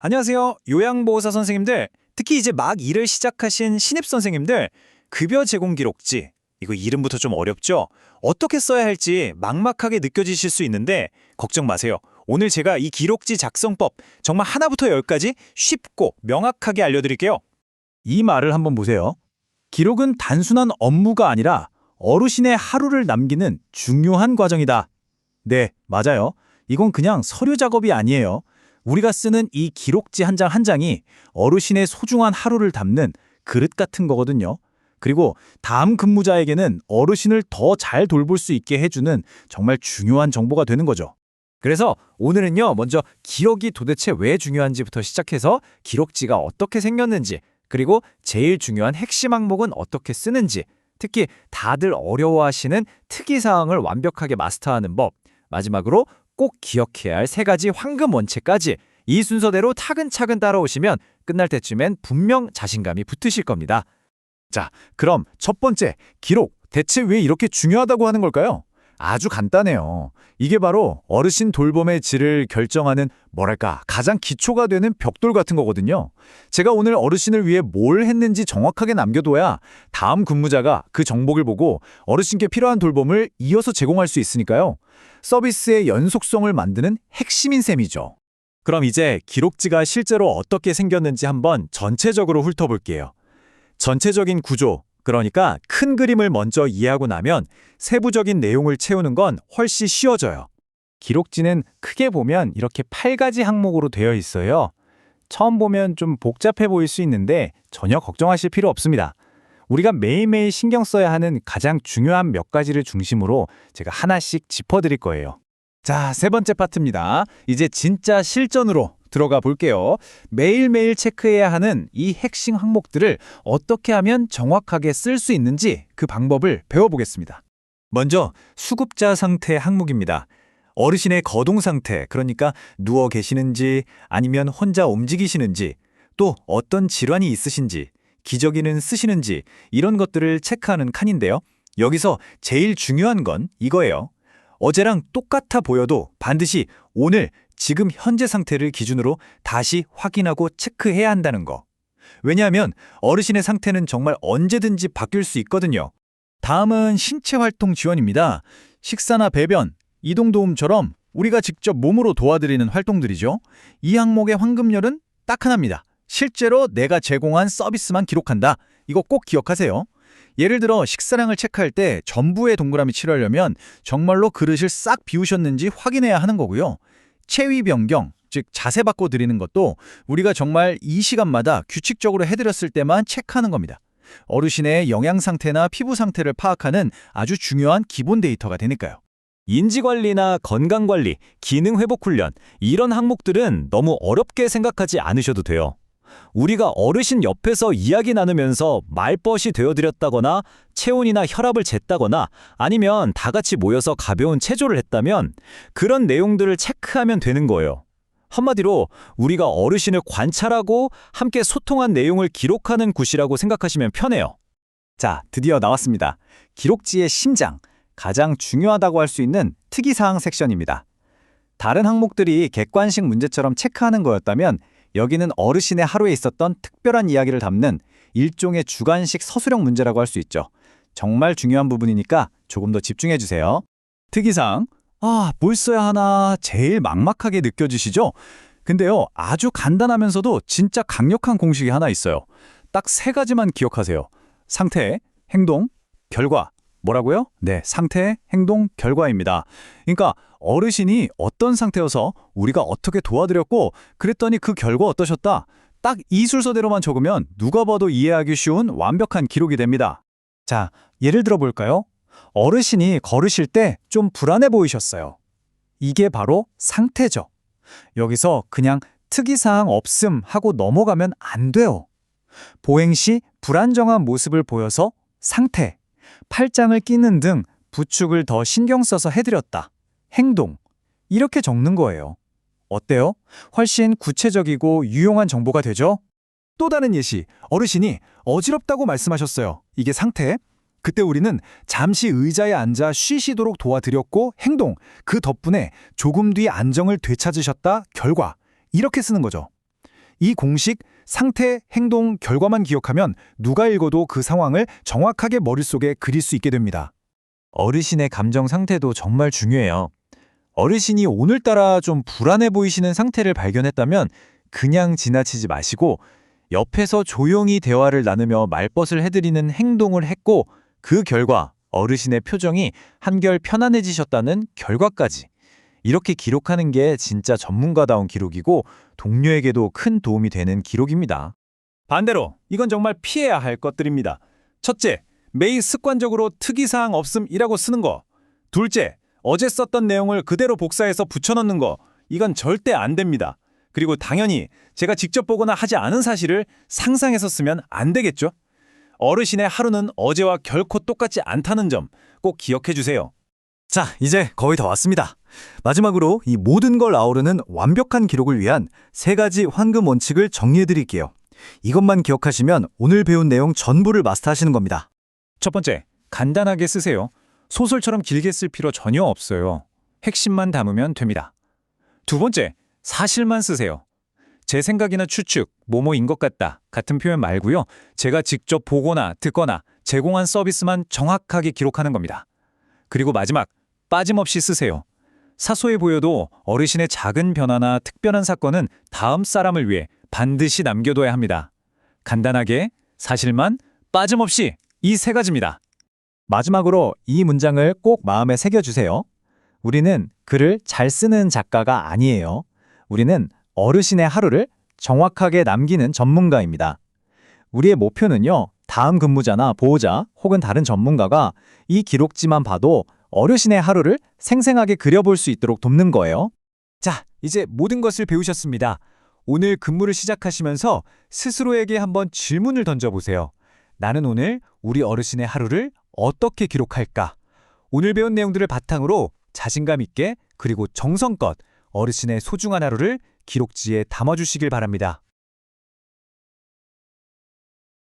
안녕하세요. 요양보호사 선생님들, 특히 이제 막 일을 시작하신 신입 선생님들, 급여 제공 기록지. 이거 이름부터 좀 어렵죠? 어떻게 써야 할지 막막하게 느껴지실 수 있는데 걱정 마세요. 오늘 제가 이 기록지 작성법 정말 하나부터 열까지 쉽고 명확하게 알려드릴게요. 이 말을 한번 보세요. 기록은 단순한 업무가 아니라 어르신의 하루를 남기는 중요한 과정이다. 네, 맞아요. 이건 그냥 서류 작업이 아니에요. 우리가 쓰는 이 기록지 한 장 한 장이 어르신의 소중한 하루를 담는 그릇 같은 거거든요. 그리고 다음 근무자에게는 어르신을 더 잘 돌볼 수 있게 해주는 정말 중요한 정보가 되는 거죠. 그래서 오늘은요, 먼저 기록이 도대체 왜 중요한지부터 시작해서 기록지가 어떻게 생겼는지, 그리고 제일 중요한 핵심 항목은 어떻게 쓰는지, 특히 다들 어려워하시는 특이사항을 완벽하게 마스터하는 법, 마지막으로 꼭 기억해야 할 3가지 황금 원칙까지 이 순서대로 차근차근 따라오시면 끝날 때쯤엔 분명 자신감이 붙으실 겁니다. 자, 그럼 첫 번째, 기록. 대체 왜 이렇게 중요하다고 하는 걸까요? 아주 간단해요. 이게 바로 어르신 돌봄의 질을 결정하는 가장 기초가 되는 벽돌 같은 거거든요. 제가 오늘 어르신을 위해 뭘 했는지 정확하게 남겨둬야 다음 근무자가 그 정보를 보고 어르신께 필요한 돌봄을 이어서 제공할 수 있으니까요. 서비스의 연속성을 만드는 핵심인 셈이죠. 그럼 이제 기록지가 실제로 어떻게 생겼는지 한번 전체적으로 훑어볼게요. 전체적인 구조, 그러니까 큰 그림을 먼저 이해하고 나면 세부적인 내용을 채우는 건 훨씬 쉬워져요. 기록지는 크게 보면 이렇게 8가지 항목으로 되어 있어요. 처음 보면 좀 복잡해 보일 수 있는데 전혀 걱정하실 필요 없습니다. 우리가 매일매일 신경 써야 하는 가장 중요한 몇 가지를 중심으로 제가 하나씩 짚어드릴 거예요. 자, 3번째 파트입니다. 이제 진짜 실전으로 들어가 볼게요. 매일매일 체크해야 하는 이 핵심 항목들을 어떻게 하면 정확하게 쓸 수 있는지 그 방법을 배워보겠습니다. 먼저 수급자 상태 항목입니다. 어르신의 거동 상태, 그러니까 누워 계시는지 아니면 혼자 움직이시는지, 또 어떤 질환이 있으신지, 기저귀는 쓰시는지 이런 것들을 체크하는 칸인데요. 여기서 제일 중요한 건 이거예요. 어제랑 똑같아 보여도 반드시 오늘 지금 현재 상태를 기준으로 다시 확인하고 체크해야 한다는 거. 왜냐하면 어르신의 상태는 정말 언제든지 바뀔 수 있거든요. 다음은 신체활동 지원입니다. 식사나 배변, 이동도움처럼 우리가 직접 몸으로 도와드리는 활동들이죠. 이 항목의 황금열은 딱 하나입니다. 실제로 내가 제공한 서비스만 기록한다. 이거 꼭 기억하세요. 예를 들어 식사량을 체크할 때 전부의 동그라미 칠하려면 정말로 그릇을 싹 비우셨는지 확인해야 하는 거고요. 체위 변경, 즉 자세 바꿔드리는 것도 우리가 정말 이 시간마다 규칙적으로 해드렸을 때만 체크하는 겁니다. 어르신의 영양 상태나 피부 상태를 파악하는 아주 중요한 기본 데이터가 되니까요. 인지관리나 건강관리, 기능회복훈련 이런 항목들은 너무 어렵게 생각하지 않으셔도 돼요. 우리가 어르신 옆에서 이야기 나누면서 말벗이 되어드렸다거나 체온이나 혈압을 쟀다거나 아니면 다 같이 모여서 가벼운 체조를 했다면 그런 내용들을 체크하면 되는 거예요. 한마디로 우리가 어르신을 관찰하고 함께 소통한 내용을 기록하는 곳이라고 생각하시면 편해요. 자, 드디어 나왔습니다. 기록지의 심장, 가장 중요하다고 할 수 있는 특이사항 섹션입니다. 다른 항목들이 객관식 문제처럼 체크하는 거였다면 여기는 어르신의 하루에 있었던 특별한 이야기를 담는 일종의 주관식 서술형 문제라고 할 수 있죠. 정말 중요한 부분이니까 조금 더 집중해 주세요. 특이사항, 뭘 써야 하나 제일 막막하게 느껴지시죠? 근데요, 아주 간단하면서도 진짜 강력한 공식이 하나 있어요. 딱 3가지만 기억하세요. 상태, 행동, 결과. 뭐라고요? 네, 상태, 행동, 결과입니다. 그러니까 어르신이 어떤 상태여서 우리가 어떻게 도와드렸고 그랬더니 그 결과 어떠셨다. 딱 이 순서대로만 적으면 누가 봐도 이해하기 쉬운 완벽한 기록이 됩니다. 자, 예를 들어 볼까요? 어르신이 걸으실 때 좀 불안해 보이셨어요. 이게 바로 상태죠. 여기서 그냥 특이사항 없음 하고 넘어가면 안 돼요. 보행 시 불안정한 모습을 보여서 상태, 팔짱을 끼는 등 부축을 더 신경 써서 해드렸다. 행동. 이렇게 적는 거예요. 어때요? 훨씬 구체적이고 유용한 정보가 되죠? 또 다른 예시, 어르신이 어지럽다고 말씀하셨어요. 이게 상태. 그때 우리는 잠시 의자에 앉아 쉬시도록 도와드렸고 행동, 그 덕분에 조금 뒤 안정을 되찾으셨다 결과 이렇게 쓰는 거죠. 이 공식, 상태, 행동, 결과만 기억하면 누가 읽어도 그 상황을 정확하게 머릿속에 그릴 수 있게 됩니다. 어르신의 감정 상태도 정말 중요해요. 어르신이 오늘따라 좀 불안해 보이시는 상태를 발견했다면 그냥 지나치지 마시고 옆에서 조용히 대화를 나누며 말벗을 해드리는 행동을 했고 그 결과 어르신의 표정이 한결 편안해지셨다는 결과까지 이렇게 기록하는 게 진짜 전문가다운 기록이고 동료에게도 큰 도움이 되는 기록입니다. 반대로 이건 정말 피해야 할 것들입니다. 첫째, 매일 습관적으로 특이사항 없음이라고 쓰는 거. 둘째, 어제 썼던 내용을 그대로 복사해서 붙여넣는 거. 이건 절대 안 됩니다. 그리고 당연히 제가 직접 보거나 하지 않은 사실을 상상해서 쓰면 안 되겠죠? 어르신의 하루는 어제와 결코 똑같지 않다는 점 꼭 기억해 주세요. 자, 이제 거의 다 왔습니다. 마지막으로 이 모든 걸 아우르는 완벽한 기록을 위한 3가지 황금 원칙을 정리해 드릴게요. 이것만 기억하시면 오늘 배운 내용 전부를 마스터하시는 겁니다. 첫 번째, 간단하게 쓰세요. 소설처럼 길게 쓸 필요 전혀 없어요. 핵심만 담으면 됩니다. 두 번째, 사실만 쓰세요. 제 생각이나 추측, 뭐뭐인 것 같다 같은 표현 말고요. 제가 직접 보거나 듣거나 제공한 서비스만 정확하게 기록하는 겁니다. 그리고 마지막, 빠짐없이 쓰세요. 사소해 보여도 어르신의 작은 변화나 특별한 사건은 다음 사람을 위해 반드시 남겨둬야 합니다. 간단하게, 사실만, 빠짐없이 이 3가지입니다. 마지막으로 이 문장을 꼭 마음에 새겨주세요. 우리는 글을 잘 쓰는 작가가 아니에요. 우리는 어르신의 하루를 정확하게 남기는 전문가입니다. 우리의 목표는요, 다음 근무자나 보호자 혹은 다른 전문가가 이 기록지만 봐도 어르신의 하루를 생생하게 그려볼 수 있도록 돕는 거예요. 자, 이제 모든 것을 배우셨습니다. 오늘 근무를 시작하시면서 스스로에게 한번 질문을 던져보세요. 나는 오늘 우리 어르신의 하루를 어떻게 기록할까? 오늘 배운 내용들을 바탕으로 자신감 있게 그리고 정성껏 어르신의 소중한 하루를 기록지에 담아주시길 바랍니다.